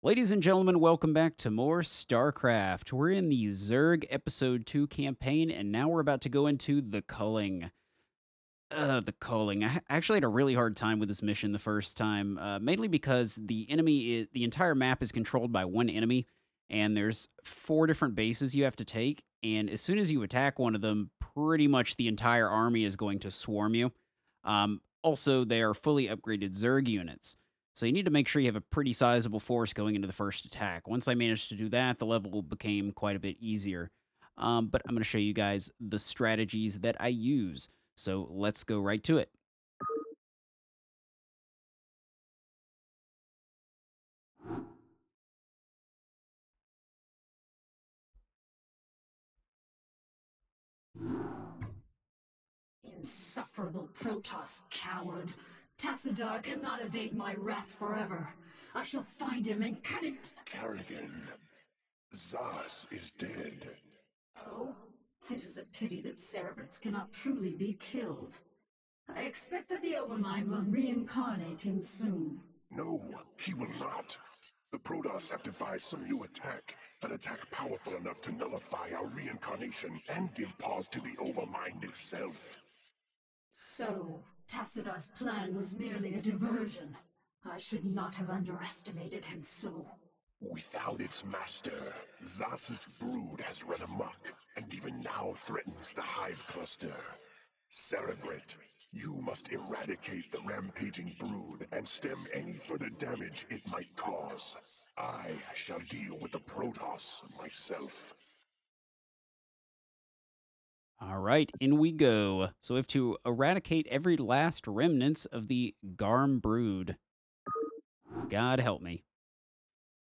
Ladies and gentlemen, welcome back to more StarCraft. We're in the Zerg Episode 2 campaign, and now we're about to go into the Culling. The Culling. I actually had a really hard time with this mission the first time, mainly because the entire map is controlled by one enemy, and there's 4 different bases you have to take, and as soon as you attack one of them, pretty much the entire army is going to swarm you. Also, they are fully upgraded Zerg units. So you need to make sure you have a pretty sizable force going into the first attack. Once I managed to do that, the level became quite a bit easier. But I'm going to show you guys the strategies that I use. So let's go right to it. Insufferable Protoss coward. Tassadar cannot evade my wrath forever. I shall find him and cut it. Kerrigan, Zas is dead. Oh, it is a pity that Cerebrits cannot truly be killed. I expect that the Overmind will reincarnate him soon. No, he will not. The Protoss have devised some new attack. An attack powerful enough to nullify our reincarnation and give pause to the Overmind itself. So, Tassadar's plan was merely a diversion. I should not have underestimated him so. Without its master, Zas's brood has run amok, and even now threatens the Hive Cluster. Cerebrit, you must eradicate the rampaging brood and stem any further damage it might cause. I shall deal with the Protoss myself. All right, in we go. So we have to eradicate every last remnants of the Garm brood. God help me.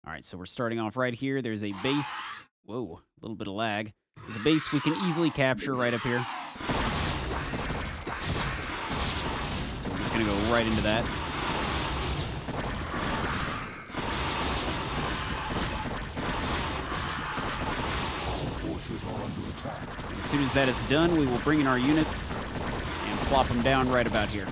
All right, so we're starting off right here. There's a base. Whoa, a little bit of lag. There's a base we can easily capture right up here. So we're just going to go right into that. As soon as that is done, we will bring in our units and plop them down right about here. So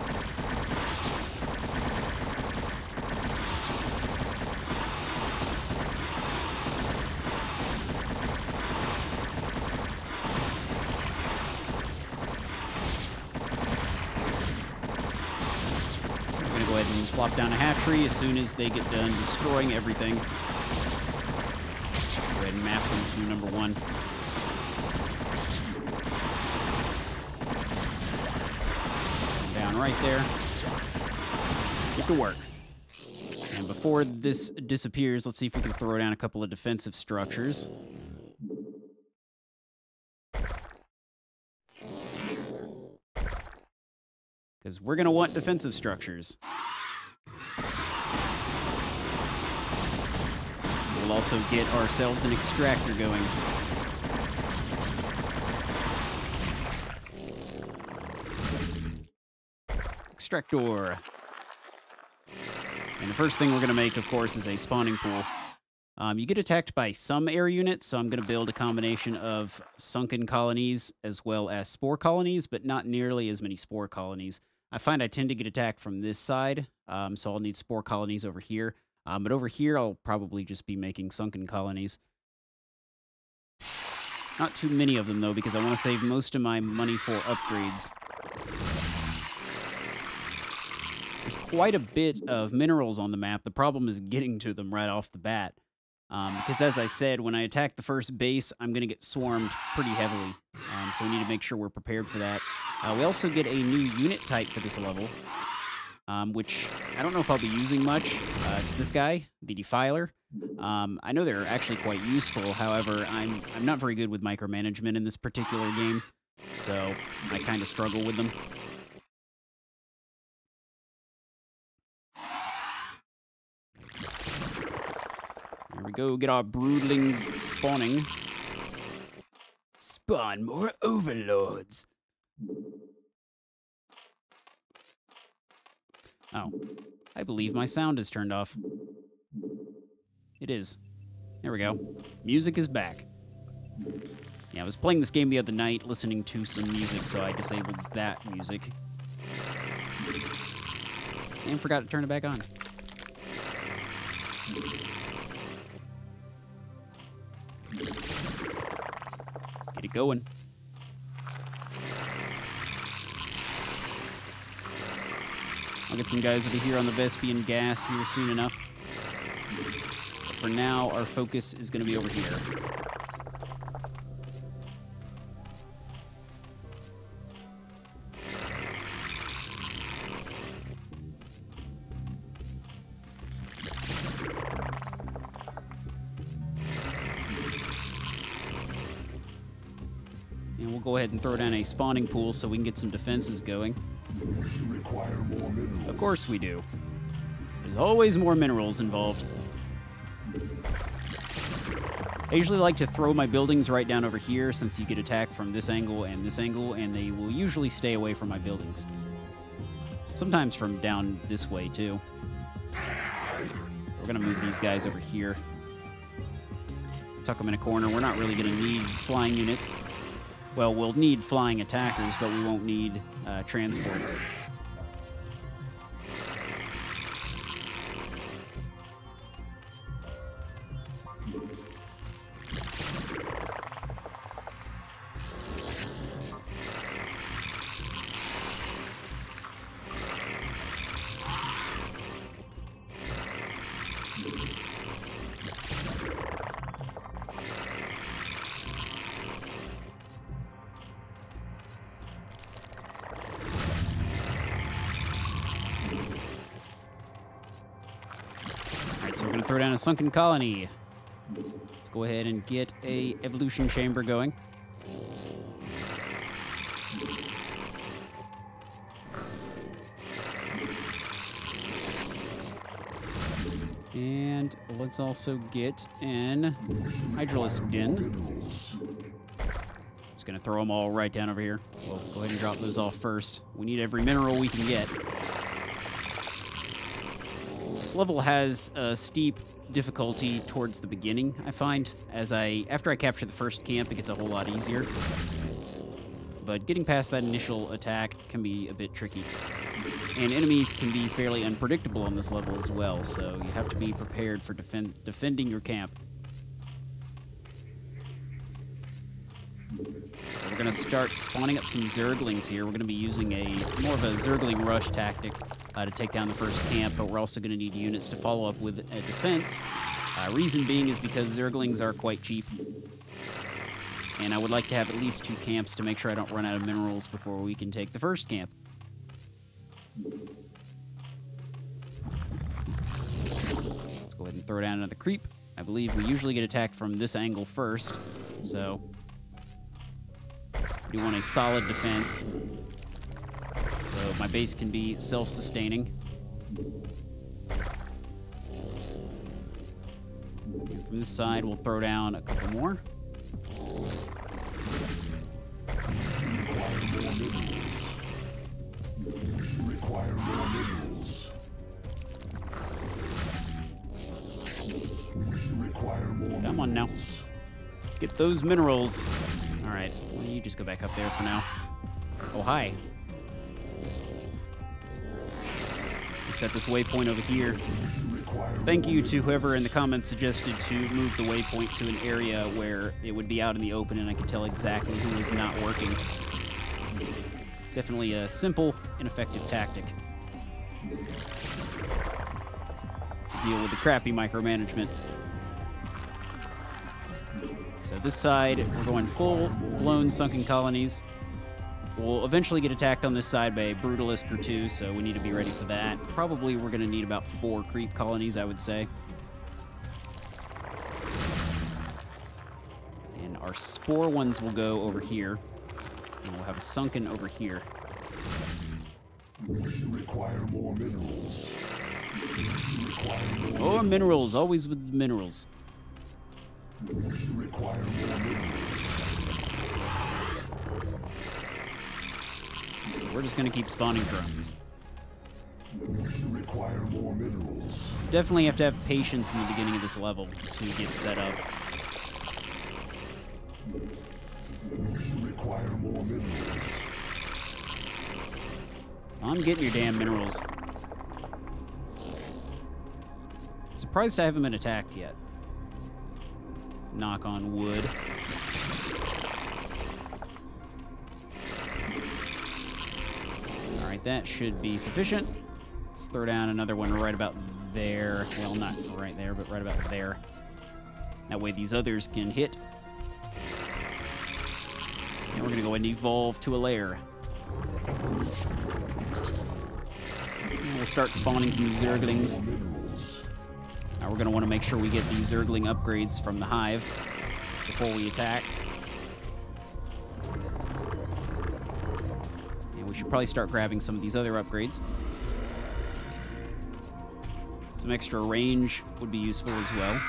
we're going to go ahead and plop down a hatchery as soon as they get done destroying everything. Go ahead and map them to number 1. Right there. Get to work. And before this disappears, let's see if we can throw down a couple of defensive structures. Because we're going to want defensive structures. We'll also get ourselves an extractor going. Extractor. And the first thing we're going to make, of course, is a spawning pool. You get attacked by some air units, so I'm going to build a combination of sunken colonies as well as spore colonies, but not nearly as many spore colonies. I find I tend to get attacked from this side, so I'll need spore colonies over here. But over here, I'll probably just be making sunken colonies. Not too many of them, though, because I want to save most of my money for upgrades. There's quite a bit of minerals on the map. The problem is getting to them right off the bat. Because as I said, when I attack the first base, I'm going to get swarmed pretty heavily. So we need to make sure we're prepared for that. We also get a new unit type for this level, which I don't know if I'll be using much. It's this guy, the Defiler. I know they're actually quite useful. However, I'm not very good with micromanagement in this particular game, so I kind of struggle with them. Here we go, get our broodlings spawning. Spawn more overlords. Oh, I believe my sound is turned off. It is. There we go. Music is back. Yeah, I was playing this game the other night, listening to some music, so I disabled that music. And forgot to turn it back on. going. I'll get some guys over here on the Vespian gas here soon enough. But for now, our focus is going to be over here. And we'll go ahead and throw down a spawning pool so we can get some defenses going. Require more minerals. Of course we do. There's always more minerals involved. I usually like to throw my buildings right down over here since you get attacked from this angle, and they will usually stay away from my buildings. Sometimes from down this way, too. We're going to move these guys over here. Tuck them in a corner. We're not really going to need flying units. Well, we'll need flying attackers, but we won't need transports. So we're going to throw down a sunken colony. Let's go ahead and get a evolution chamber going. And let's also get an hydralisk den. Just going to throw them all right down over here. We'll go ahead and drop those off first. We need every mineral we can get. This level has a steep difficulty towards the beginning, I find. After I capture the first camp, it gets a whole lot easier. But getting past that initial attack can be a bit tricky. And enemies can be fairly unpredictable on this level as well, so you have to be prepared for defending your camp. So we're going to start spawning up some Zerglings here. We're going to be using more of a Zergling rush tactic to take down the first camp, but we're also going to need units to follow up with a defense. Reason being is because Zerglings are quite cheap. And I would like to have at least 2 camps to make sure I don't run out of minerals before we can take the first camp. Let's go ahead and throw down another creep. I believe we usually get attacked from this angle first, so we do want a solid defense. So my base can be self-sustaining. And from this side, we'll throw down a couple more. Require more minerals. Require more. Come on now. Get those minerals. All right, well, you just go back up there for now. Oh, hi. Set this waypoint over here. Thank you to whoever in the comments suggested to move the waypoint to an area where it would be out in the open and I could tell exactly who is not working. Definitely a simple and effective tactic to deal with the crappy micromanagement. So this side, we're going full-blown sunken colonies. We'll eventually get attacked on this side by a Brutalisk or 2, so we need to be ready for that. Probably we're going to need about 4 creep colonies, I would say. And our spore ones will go over here. And we'll have a sunken over here. Require more minerals. More minerals, always with the minerals. Require more minerals. We're just going to keep spawning drones. Require more minerals. Definitely have to have patience in the beginning of this level to get set up. Require more minerals. I'm getting your damn minerals. Surprised I haven't been attacked yet. Knock on wood. Alright, that should be sufficient. Let's throw down another one right about there. Well, not right there, but right about there. That way these others can hit. And we're going to go ahead and evolve to a lair. And we'll start spawning some Zerglings. Now we're going to want to make sure we get these Zergling upgrades from the hive before we attack. And we should probably start grabbing some of these other upgrades. Some extra range would be useful as well.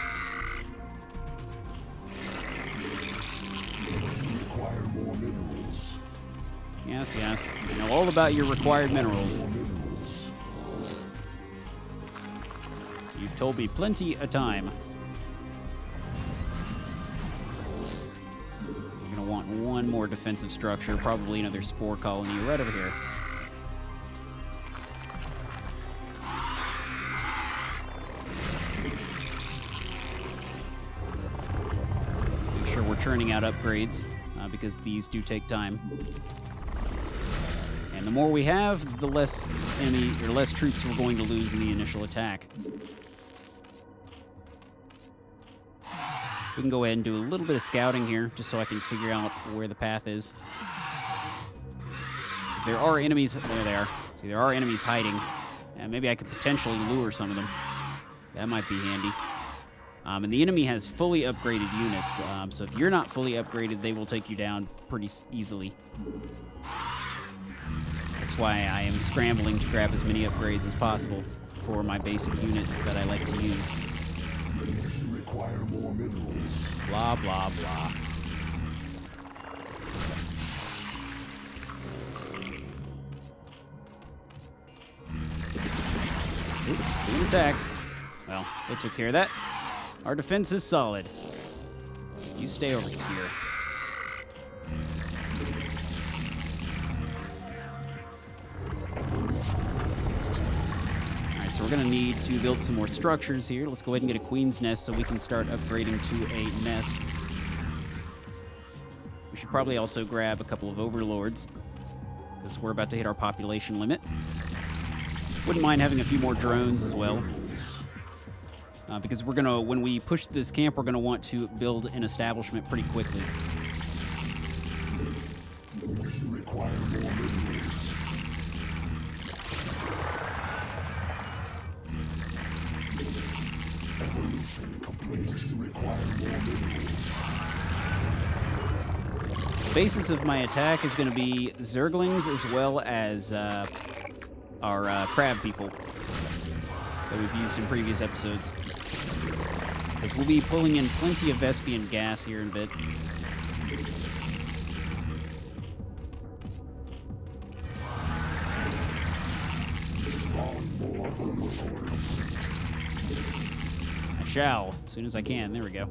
Yes, yes. I know all about your required minerals. You've told me plenty a time. We're going to want one more defensive structure, probably another spore colony right over here. Make sure we're churning out upgrades, because these do take time. And the more we have, the less troops we're going to lose in the initial attack. We can go ahead and do a little bit of scouting here, just so I can figure out where the path is. 'Cause there are enemies. There they are. See, there are enemies hiding. And maybe I could potentially lure some of them. That might be handy. And the enemy has fully upgraded units, so if you're not fully upgraded, they will take you down pretty easily. That's why I am scrambling to grab as many upgrades as possible for my basic units that I like to use. Require more minerals. Blah, blah, blah. Oops, being attacked. Well, they took care of that. Our defense is solid. You stay over here. Alright, so we're going to need to build some more structures here. Let's go ahead and get a queen's nest so we can start upgrading to a nest. We should probably also grab a couple of overlords, because we're about to hit our population limit. Wouldn't mind having a few more drones as well. Because we're gonna, when we push this camp, we're gonna want to build an establishment pretty quickly. Require more minerals. Evolution complete. Require more minerals. The basis of my attack is going to be Zerglings as well as our crab people that we've used in previous episodes. Because we'll be pulling in plenty of Vespian gas here in a bit. I shall, as soon as I can. There we go.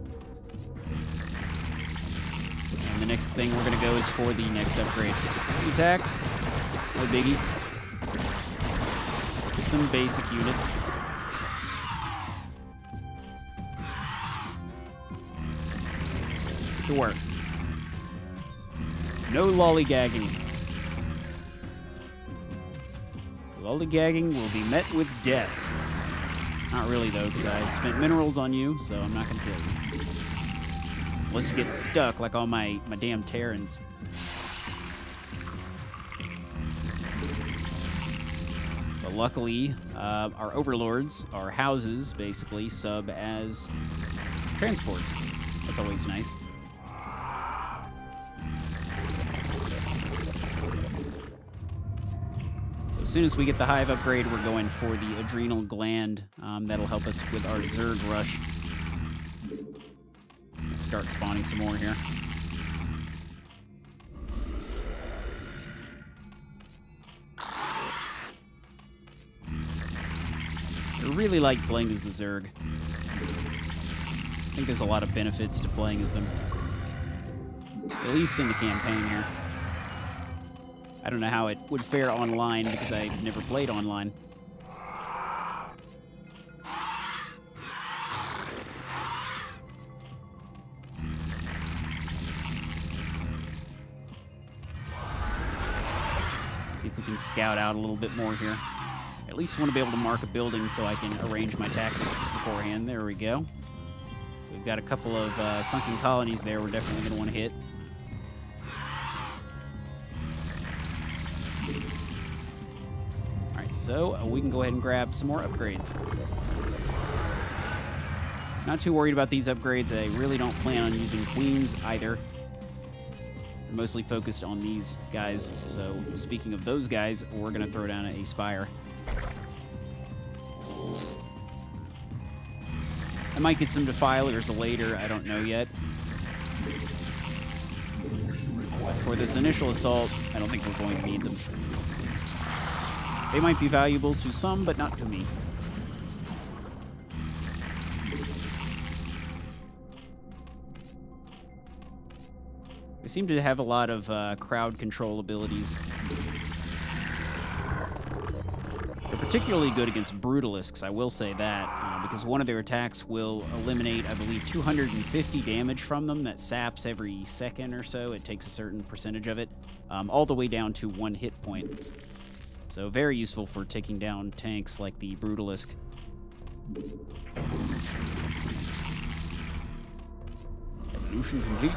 And the next thing we're going to go is for the next upgrade. Attacked. No biggie. Just some basic units. To work. No lollygagging. Lollygagging will be met with death. Not really, though, because I spent minerals on you, so I'm not going to kill you. Unless you get stuck, like all my damn Terrans. But luckily, our overlords, our houses, basically, sub as transports. That's always nice. As soon as we get the hive upgrade, we're going for the adrenal gland. That'll help us with our Zerg rush. We'll start spawning some more here. I really like playing as the Zerg. I think there's a lot of benefits to playing as them. At least in the campaign here. I don't know how it would fare online because I've never played online. Let's see if we can scout out a little bit more here. At least want to be able to mark a building so I can arrange my tactics beforehand. There we go. So we've got a couple of sunken colonies there we're definitely going to want to hit. Alright, so we can go ahead and grab some more upgrades. Not too worried about these upgrades. I really don't plan on using queens either. I'm mostly focused on these guys. So speaking of those guys, we're going to throw down a spire. I might get some defilers later. I don't know yet. But for this initial assault, I don't think we're going to need them. They might be valuable to some, but not to me. They seem to have a lot of crowd control abilities. They're particularly good against Brutalisks, I will say that, because one of their attacks will eliminate, I believe, 250 damage from them. That saps every second or so. It takes a certain percentage of it, all the way down to 1 hit point. So very useful for taking down tanks like the Brutalisk. Evolution complete.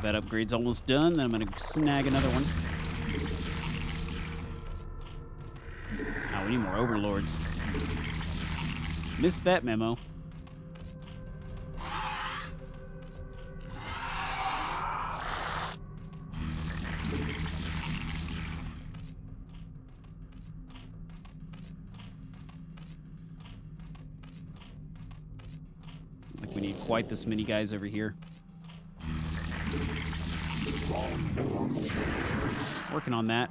That upgrade's almost done, then I'm going to snag another one. Oh, we need more overlords. Missed that memo. Like we need quite this many guys over here. Working on that.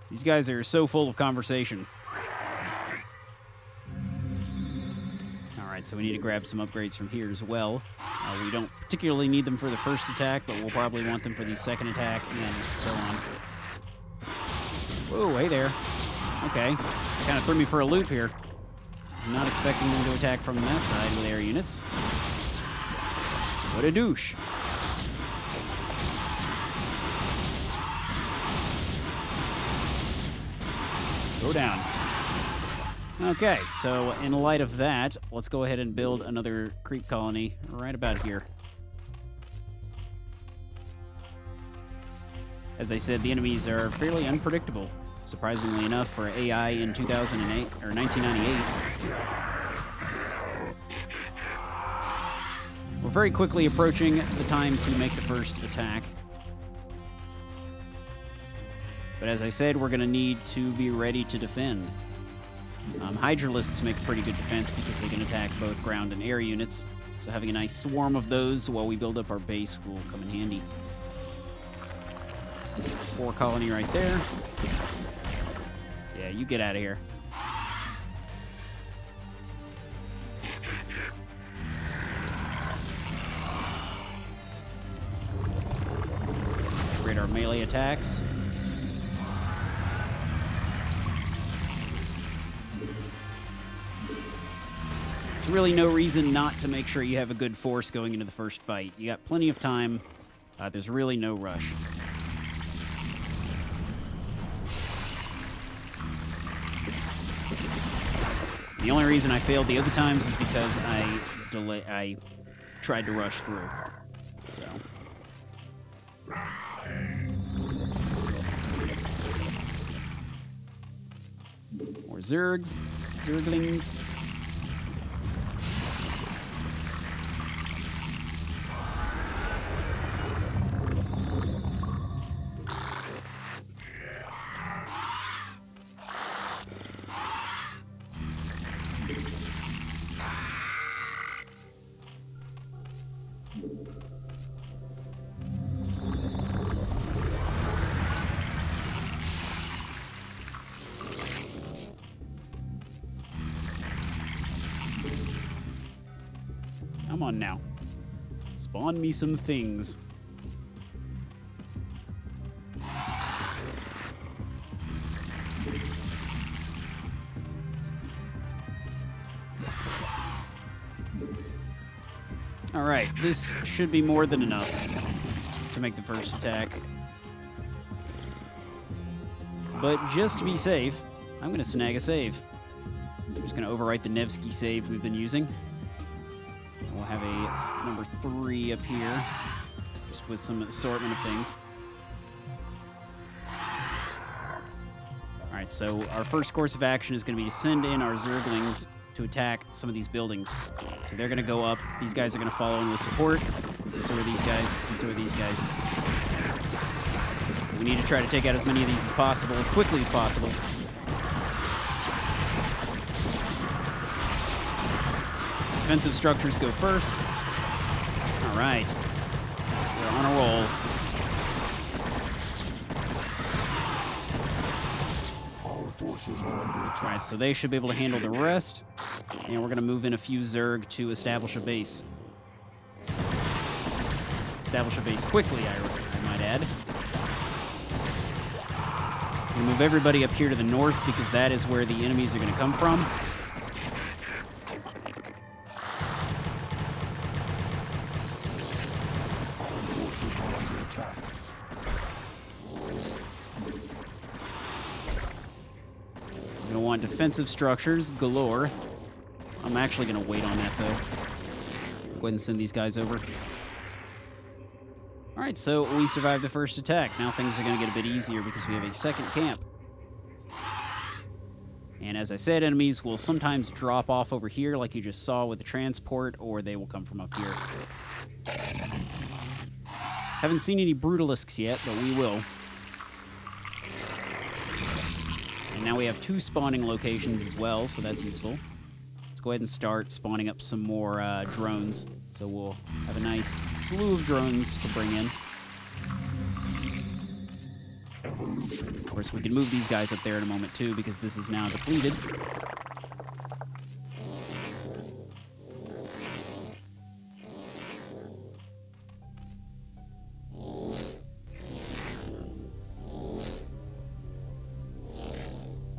These guys are so full of conversation. Alright, so we need to grab some upgrades from here as well. We don't particularly need them for the first attack, but we'll probably want them for the second attack, and so on. Whoa, hey there. Okay. Kind of threw me for a loop here. Was not expecting them to attack from that side with air units. What a douche. Go down. Okay, so in light of that, let's go ahead and build another creep colony right about here. As I said, the enemies are fairly unpredictable, surprisingly enough, for AI in 2008 or 1998. We're very quickly approaching the time to make the first attack. But as I said, we're going to need to be ready to defend. Hydralisks make a pretty good defense because they can attack both ground and air units. So having a nice swarm of those while we build up our base will come in handy. Spore colony right there. Yeah, you get out of here. Upgrade our melee attacks. There's really no reason not to make sure you have a good force going into the first fight. You got plenty of time. There's really no rush. The only reason I failed the other times is because I tried to rush through. So. More Zergs. Zerglings. Come on now. Spawn me some things. Alright, this should be more than enough to make the first attack. But just to be safe, I'm going to snag a save. I'm just going to overwrite the Nevsky save we've been using. We'll have a number 3 up here, just with some assortment of things. Alright, so our first course of action is going to be to send in our Zerglings to attack some of these buildings. So they're going to go up. These guys are going to follow in with support. And so are these guys. And so are these guys. We need to try to take out as many of these as possible, as quickly as possible. Defensive structures go first. All right. We're on a roll. All right, so they should be able to handle the rest. And we're going to move in a few Zerg to establish a base. Establish a base quickly, I might add. We move everybody up here to the north because that is where the enemies are going to come from. We're going to want defensive structures galore. I'm actually going to wait on that, though. Go ahead and send these guys over. All right, so we survived the first attack. Now things are going to get a bit easier because we have a second camp. And as I said, enemies will sometimes drop off over here like you just saw with the transport, or they will come from up here. Haven't seen any Brutalisks yet, but we will. And now we have 2 spawning locations as well, so that's useful. Let's go ahead and start spawning up some more drones. So we'll have a nice slew of drones to bring in. Of course, we can move these guys up there in a moment, too, because this is now depleted.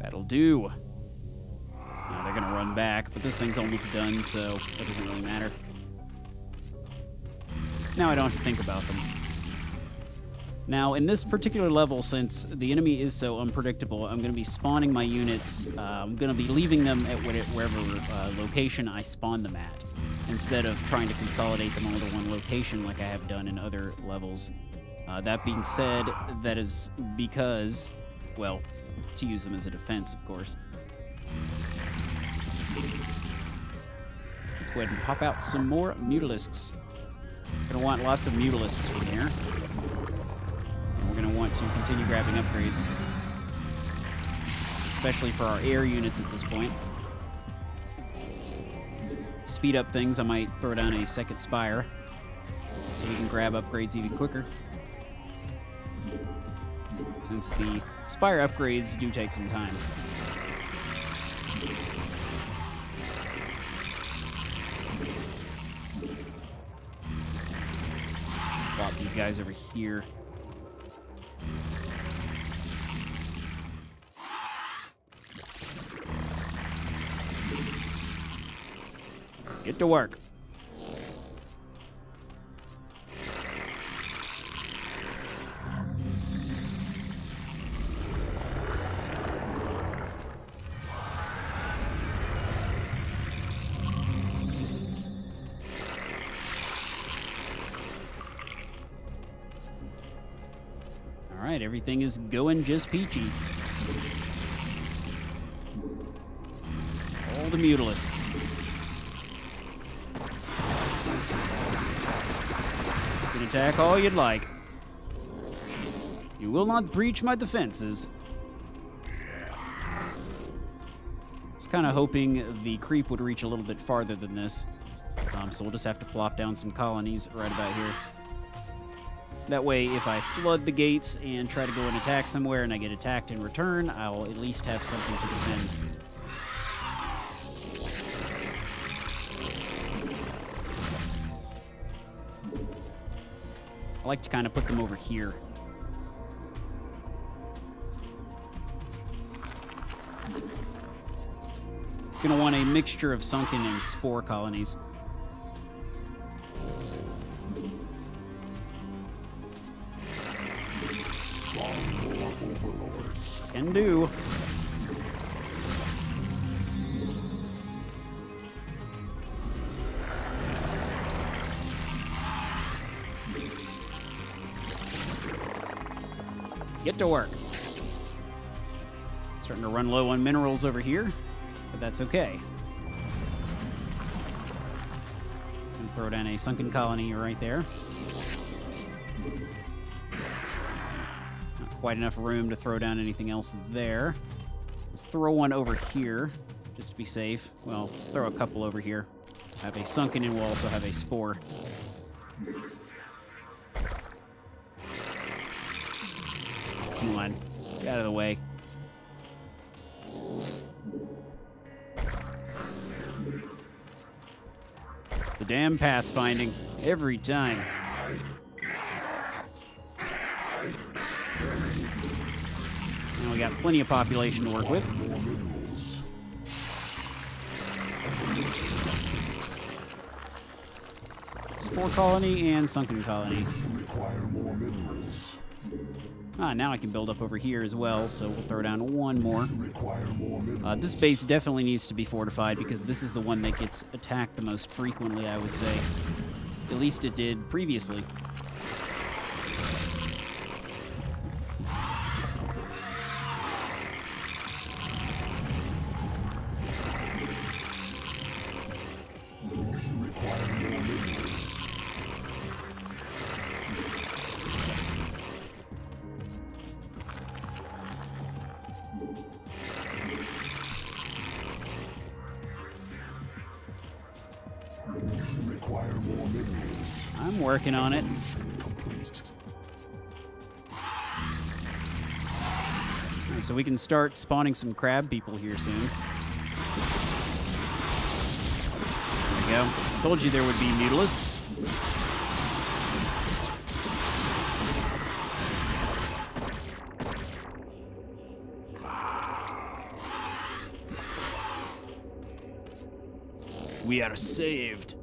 That'll do. Now they're going to run back, but this thing's almost done, so it doesn't really matter. Now I don't have to think about them. Now, in this particular level, since the enemy is so unpredictable, I'm going to be spawning my units. I'm going to be leaving them at wherever location I spawn them at, instead of trying to consolidate them onto one location like I have done in other levels. That being said, that is because, well, to use them as a defense, of course. Let's go ahead and pop out some more Mutalisks. Gonna want lots of Mutalisks from here. And we're gonna want to continue grabbing upgrades, especially for our air units at this point. Speed up things, I might throw down a second spire so we can grab upgrades even quicker. Since the spire upgrades do take some time. Plop these guys over here. Get to work. Alright, everything is going just peachy. All the Mutalisks. You can attack all you'd like. You will not breach my defenses. I was kind of hoping the creep would reach a little bit farther than this. So we'll just have to plop down some colonies right about here. That way, if I flood the gates and try to go and attack somewhere and I get attacked in return, I'll at least have something to defend. I like to kind of put them over here. Gonna want a mixture of sunken and spore colonies. Can do. Get to work. Starting to run low on minerals over here, but that's okay. And throw down a sunken colony right there. Not quite enough room to throw down anything else there. Let's throw one over here, just to be safe. Well, throw a couple over here. Have a sunken and we'll also have a spore. Come on, get out of the way. The damn pathfinding, every time. Now we got plenty of population to work with. Spore colony and sunken colony. Ah, now I can build up over here as well, so we'll throw down one more. This base definitely needs to be fortified because this is the one that gets attacked the most frequently, I would say. At least it did previously. I'm working on it. So we can start spawning some crab people here soon. There we go. Told you there would be mutalisks. We are saved.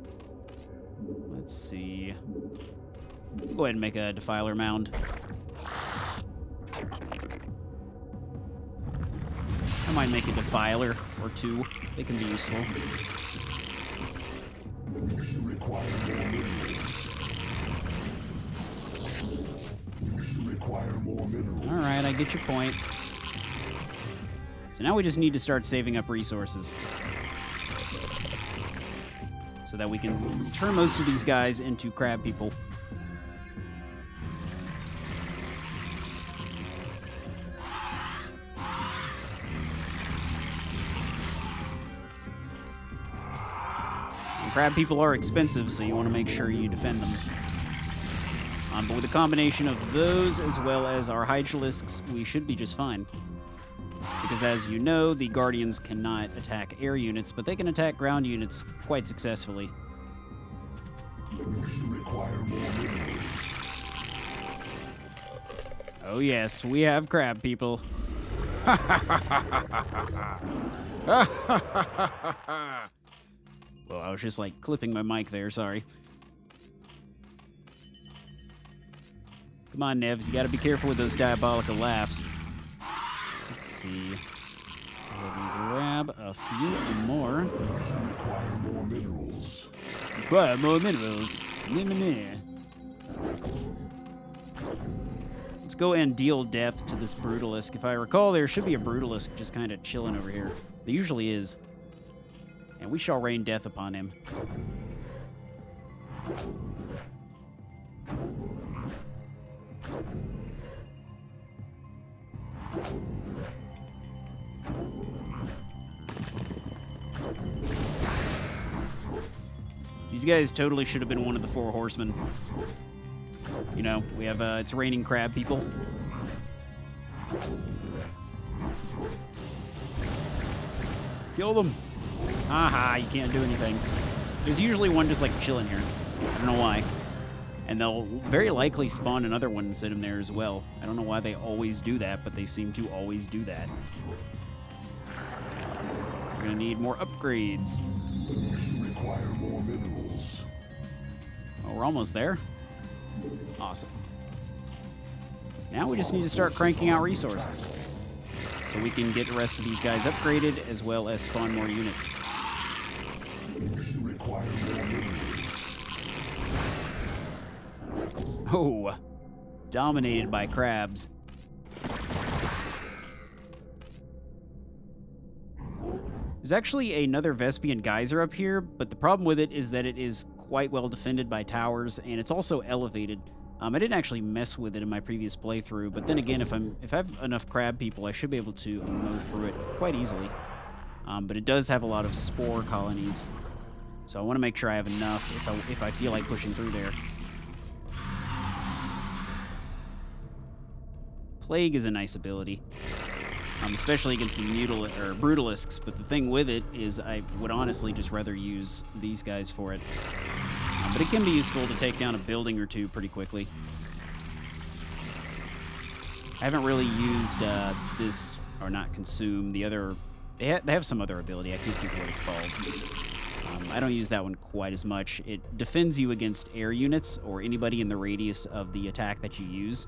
Let's see. Go ahead and make a defiler mound. I might make a defiler or two. They can be useful. Require more minerals. Require more minerals. All right, I get your point. So now we just need to start saving up resources so that we can turn most of these guys into crab people. And crab people are expensive, so you want to make sure you defend them. But with a combination of those as well as our hydralisks, we should be just fine. Because as you know, the Guardians cannot attack air units, but they can attack ground units quite successfully. Require more minerals. Oh yes, we have crab people. Well, I was just like clipping my mic there, sorry. Come on, Nevs, you gotta be careful with those diabolical laughs. Let's see. Let me grab a few more. Require more minerals. Require more minerals. Let's go and deal death to this Brutalisk. If I recall, there should be a Brutalisk just kind of chilling over here. There usually is. And we shall rain death upon him. These guys totally should have been one of the 4 horsemen. You know, we have, it's raining crab people. Kill them. Aha, you can't do anything. There's usually one just like chilling here. I don't know why. And they'll very likely spawn another one and set him there as well. I don't know why they always do that, but they seem to always do that. We're gonna need more upgrades. We require more minerals. Oh, we're almost there. Awesome. Now we just need to start cranking out resources, so we can get the rest of these guys upgraded, as well as spawn more units. We require more minerals. Oh, dominated by crabs. There's actually another Vespian geyser up here, but the problem with it is that it is quite well defended by towers, and it's also elevated. I didn't actually mess with it in my previous playthrough, but then again, if I have enough crab people, I should be able to mow through it quite easily. But it does have a lot of spore colonies, so I want to make sure I have enough if I feel like pushing through there. Plague is a nice ability, especially against the Brutalisks, but the thing with it is I would honestly just rather use these guys for it. But it can be useful to take down a building or two pretty quickly. I haven't really used this, or not consume, the other... They have some other ability, I can't think of what it's called. I don't use that one quite as much. It defends you against air units, or anybody in the radius of the attack that you use,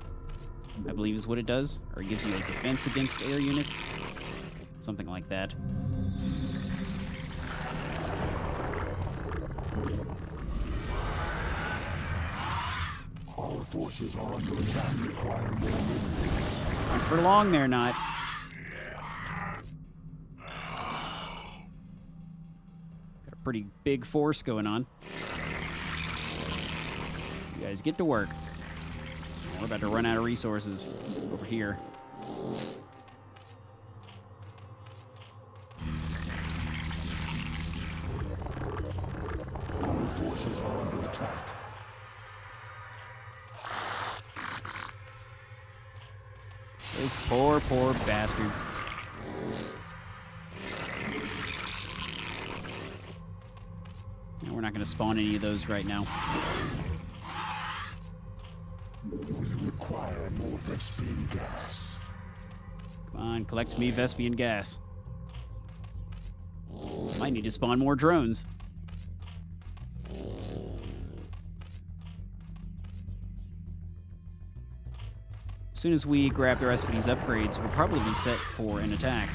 I believe is what it does. Or it gives you a defense against air units. Something like that. Our forces are under attack, require more minerals. Not for long, they're not. Got a pretty big force going on. You guys get to work. We're about to run out of resources over here. Our forces are under attack. Those poor, poor bastards. No, we're not going to spawn any of those right now. We require more Vespian gas. Come on, collect me Vespian gas. Might need to spawn more drones. As soon as we grab the rest of these upgrades, we'll probably be set for an attack.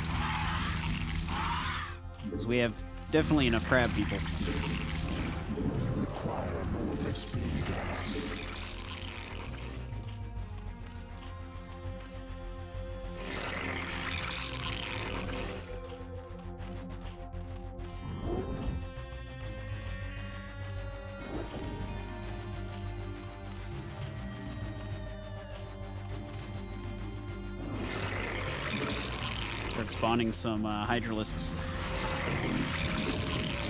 Because we have definitely enough crab people. We require more Vespian gas. Start spawning some Hydralisks.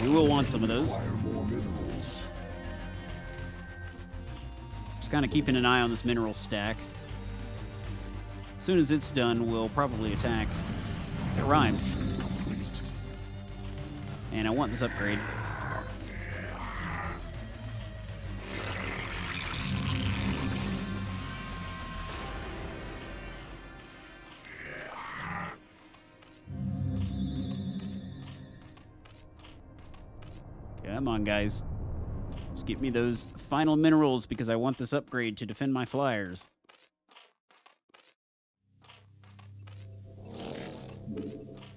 We will want some of those. Require more minerals. Just kind of keeping an eye on this mineral stack. As soon as it's done, we'll probably attack. It rhymed. And I want this upgrade. Come on, guys. Just get me those final minerals because I want this upgrade to defend my flyers.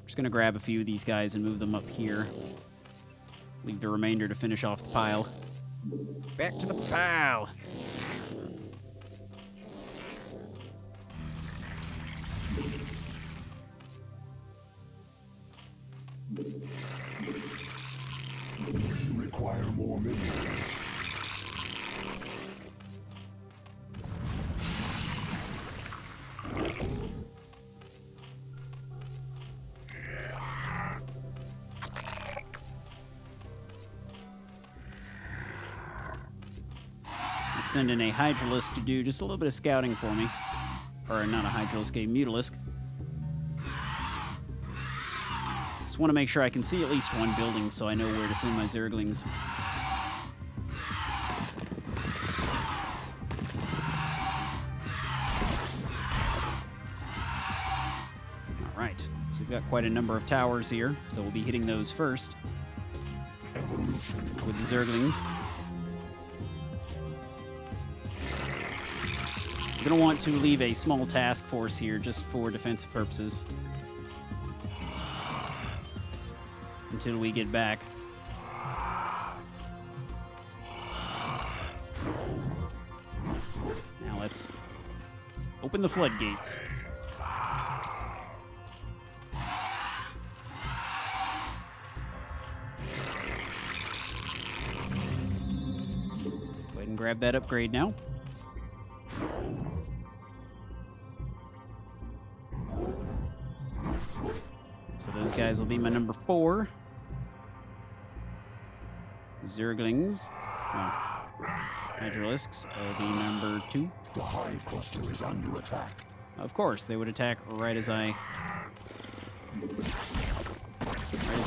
Just gonna grab a few of these guys and move them up here. Leave the remainder to finish off the pile. Back to the pile! We require more minerals. Send in a Hydralisk to do just a little bit of scouting for me. Or not a Hydralisk, a Mutalisk. Just want to make sure I can see at least one building so I know where to send my Zerglings. So we've got quite a number of towers here, so we'll be hitting those first with the Zerglings. We're going to want to leave a small task force here just for defensive purposes until we get back. Now let's open the floodgates. Go ahead and grab that upgrade now. So those guys will be my number 4. Zerglings. Hydralisks will be number 2. The hive cluster is under attack. Of course, they would attack right as I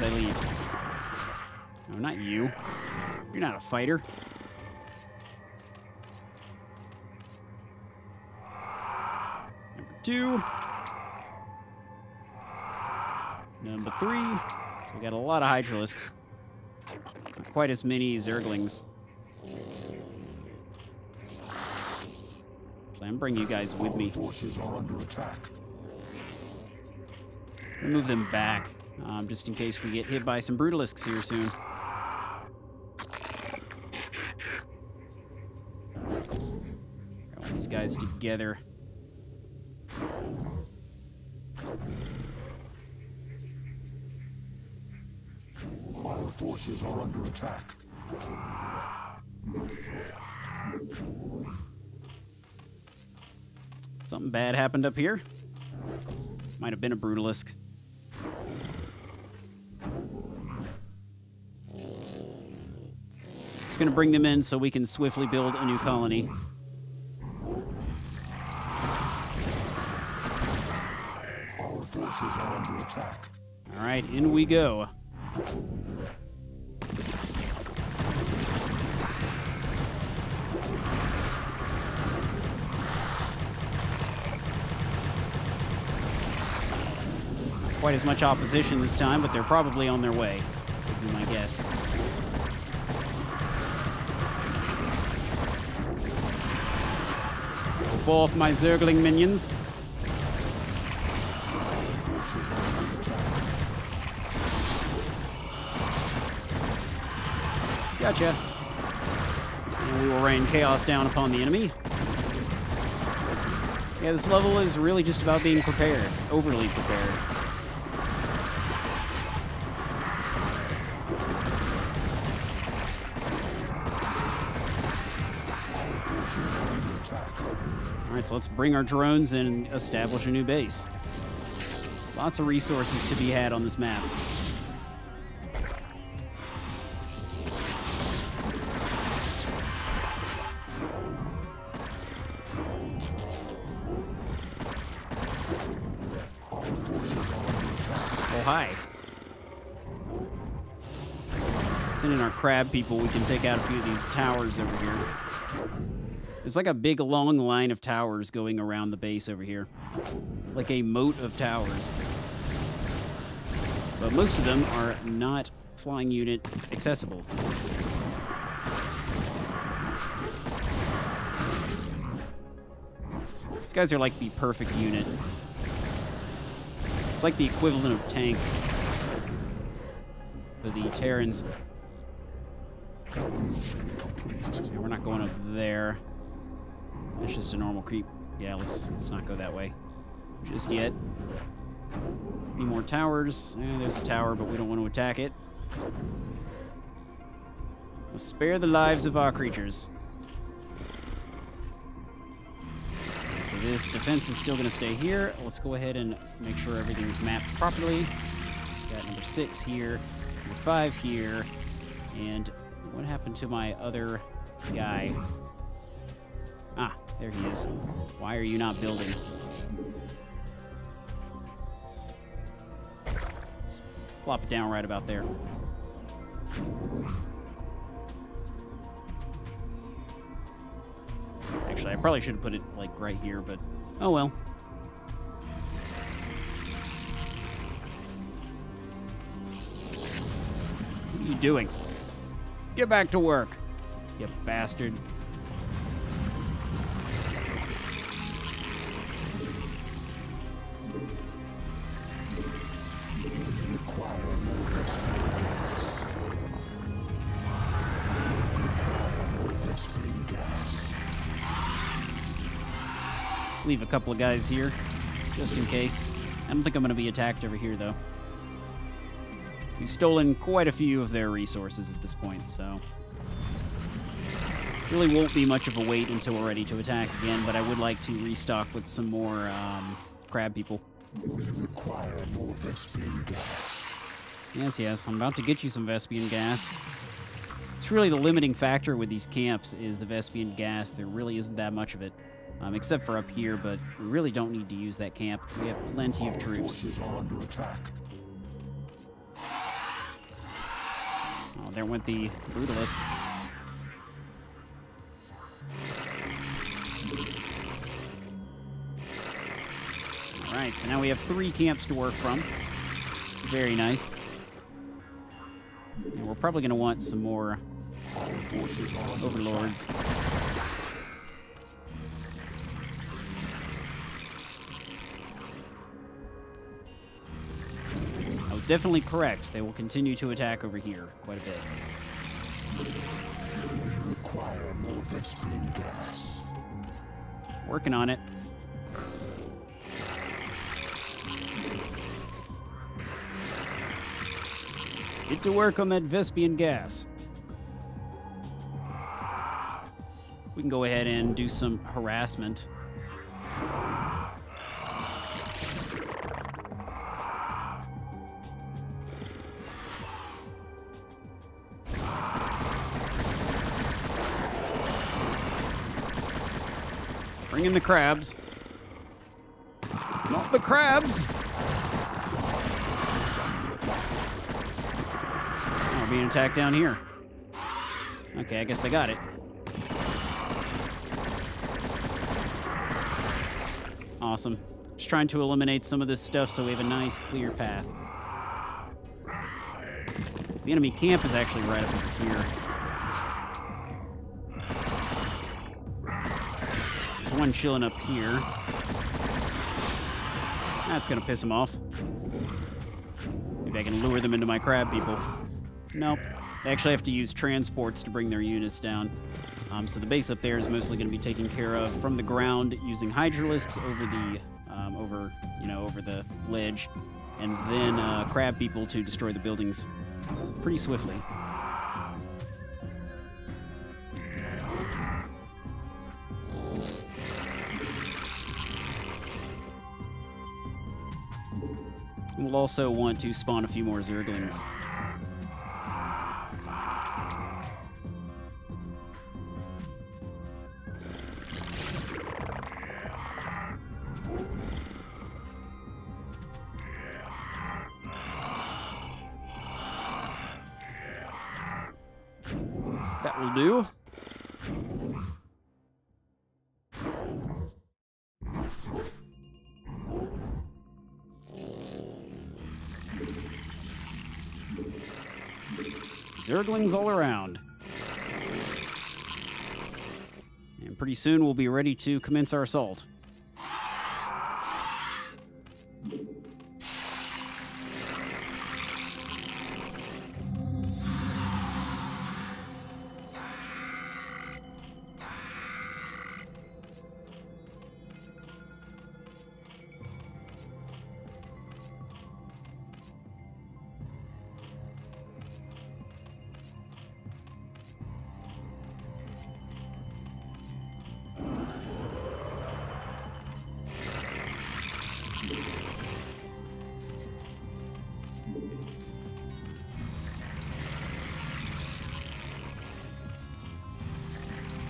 leave. No, not you. You're not a fighter. Number 2. Number 3. So we got a lot of Hydralisks. Not quite as many Zerglings. So I'm bringing you guys with me. Forces are under attack. Move them back, just in case we get hit by some Brutalisks here soon. Got all these guys together. Our forces are under attack. Something bad happened up here. Might have been a Brutalisk. Just gonna bring them in so we can swiftly build a new colony. Our forces are under attack. All right, in we go. Quite as much opposition this time, but they're probably on their way, would be my guess. Go forth, my Zergling minions. Gotcha. And we will rain chaos down upon the enemy. Yeah, this level is really just about being prepared, overly prepared. Alright, so let's bring our drones and establish a new base. Lots of resources to be had on this map. Oh, hi. Sending our crab people, we can take out a few of these towers over here. There's like a big long line of towers going around the base over here. Like a moat of towers. But most of them are not flying unit accessible. These guys are like the perfect unit. It's like the equivalent of tanks for the Terrans. Yeah, we're not going up there. It's just a normal creep. Yeah, let's not go that way just yet. Any more towers? There's a tower, but we don't want to attack it. We'll spare the lives of our creatures. So this defense is still going to stay here. Let's go ahead and make sure everything is mapped properly. Got number 6 here, number 5 here, and what happened to my other guy? Ah, there he is. Why are you not building? Just plop it down right about there. Actually, I probably should have put it, like, right here, but oh well. you doing? Get back to work, you bastard. Leave a couple of guys here, just in case. I don't think I'm going to be attacked over here, though. We've stolen quite a few of their resources at this point, so... really won't be much of a wait until we're ready to attack again, but I would like to restock with some more crab people. We require more Vespian gas. Yes, I'm about to get you some Vespian gas. It's really the limiting factor with these camps is the Vespian gas. There really isn't that much of it. Except for up here, but we really don't need to use that camp. We have plenty of troops. Under attack. Oh, there went the Brutalist. Alright, so now we have 3 camps to work from. Very nice. And we're probably going to want some more overlords. I was definitely correct. They will continue to attack over here quite a bit. Require more Vespian gas. Working on it. Get to work on that Vespian gas. We can go ahead and do some harassment. Bring in the crabs. Not the crabs! Oh, we're being attacked down here. Okay, I guess they got it. Awesome. Just trying to eliminate some of this stuff so we have a nice, clear path. So the enemy camp is actually right up over here. There's one chilling up here. That's gonna piss them off. Maybe I can lure them into my crab people. Nope. They actually have to use transports to bring their units down. So the base up there is mostly going to be taken care of from the ground using hydralisks over the, over the ledge, and then crab people to destroy the buildings pretty swiftly. We'll also want to spawn a few more Zerglings. That will do. Zerglings all around. And pretty soon we'll be ready to commence our assault.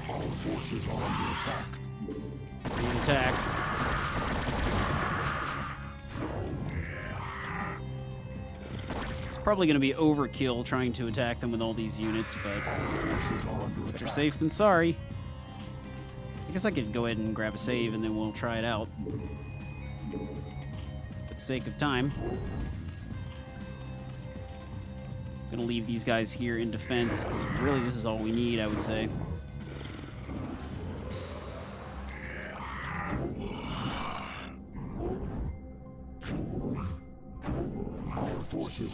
Our forces are under attack. Being attacked. It's probably going to be overkill trying to attack them with all these units, but better safe than sorry. I guess I could go ahead and grab a save and then we'll try it out. For the sake of time. Gonna leave these guys here in defense, because really this is all we need, I would say.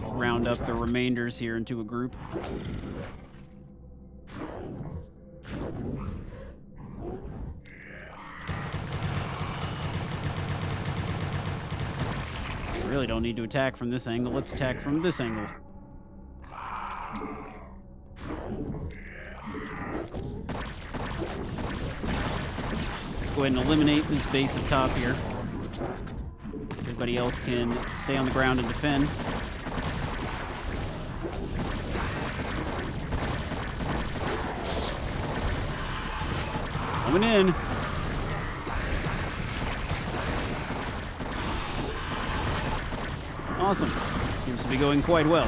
Round up the remainders here into a group. Really don't need to attack from this angle. Let's attack from this angle. Go ahead and eliminate this base up top here. Everybody else can stay on the ground and defend. Coming in. Awesome. Seems to be going quite well.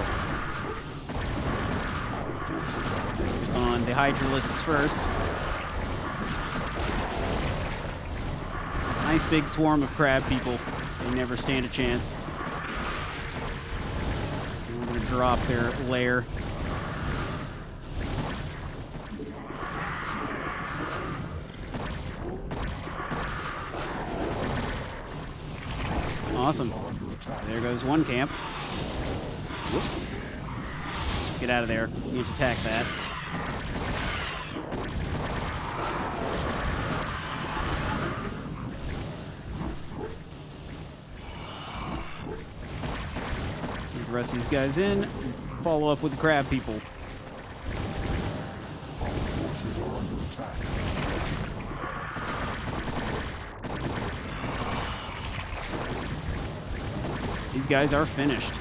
Focus on the Hydralisks first. Nice big swarm of crab people. They never stand a chance. And we're going to drop their lair. Awesome. So there goes one camp. Whoop. Let's get out of there. We need to attack that. Get the rest of these guys in. Follow up with the crab people. These guys are finished.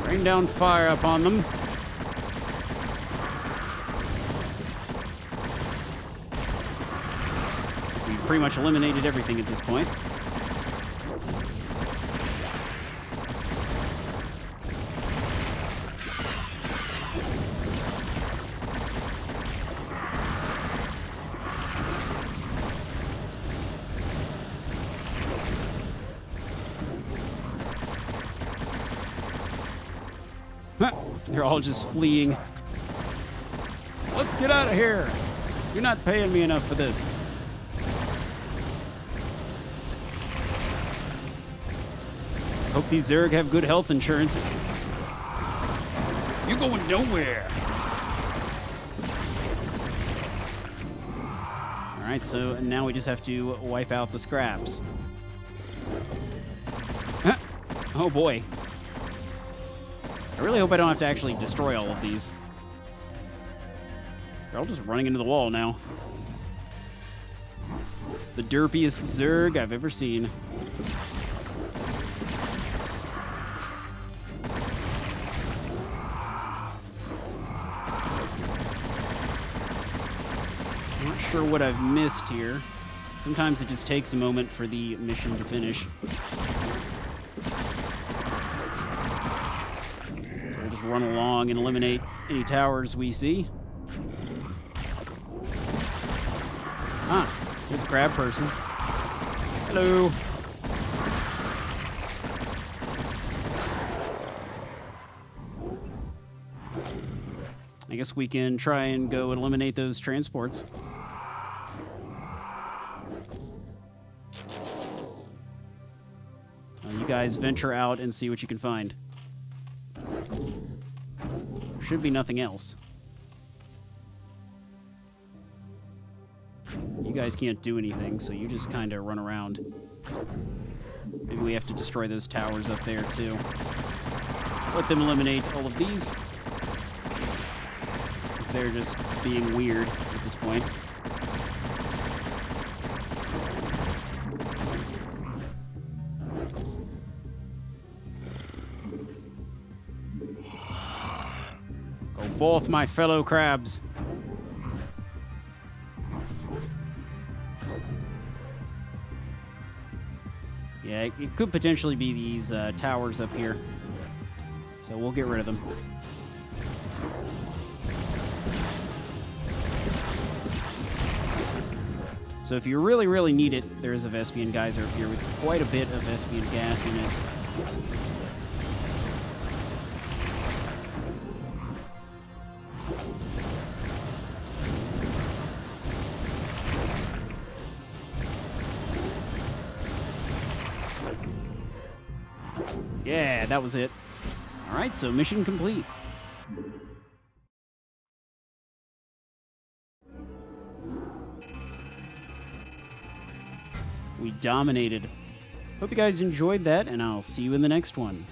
Rain down fire upon them. We've pretty much eliminated everything at this point. They're all just fleeing. Let's get out of here. You're not paying me enough for this. Hope these Zerg have good health insurance. You're going nowhere. All right, so now we just have to wipe out the scraps. Oh boy. I really hope I don't have to actually destroy all of these. They're all just running into the wall now. The derpiest Zerg I've ever seen. I'm not sure what I've missed here. Sometimes it just takes a moment for the mission to finish. Run along and eliminate any towers we see. Ah, there's a crab person. Hello. I guess we can try and go and eliminate those transports. You guys venture out and see what you can find. Should be nothing else. You guys can't do anything, so you just kind of run around. Maybe we have to destroy those towers up there, too. Let them eliminate all of these. Because they're just being weird at this point. Forth, my fellow crabs. Yeah, it could potentially be these towers up here. So we'll get rid of them. So if you really, really need it, there's a Vespian geyser up here with quite a bit of Vespian gas in it. Yeah, that was it. All right, so mission complete. We dominated. Hope you guys enjoyed that, and I'll see you in the next one.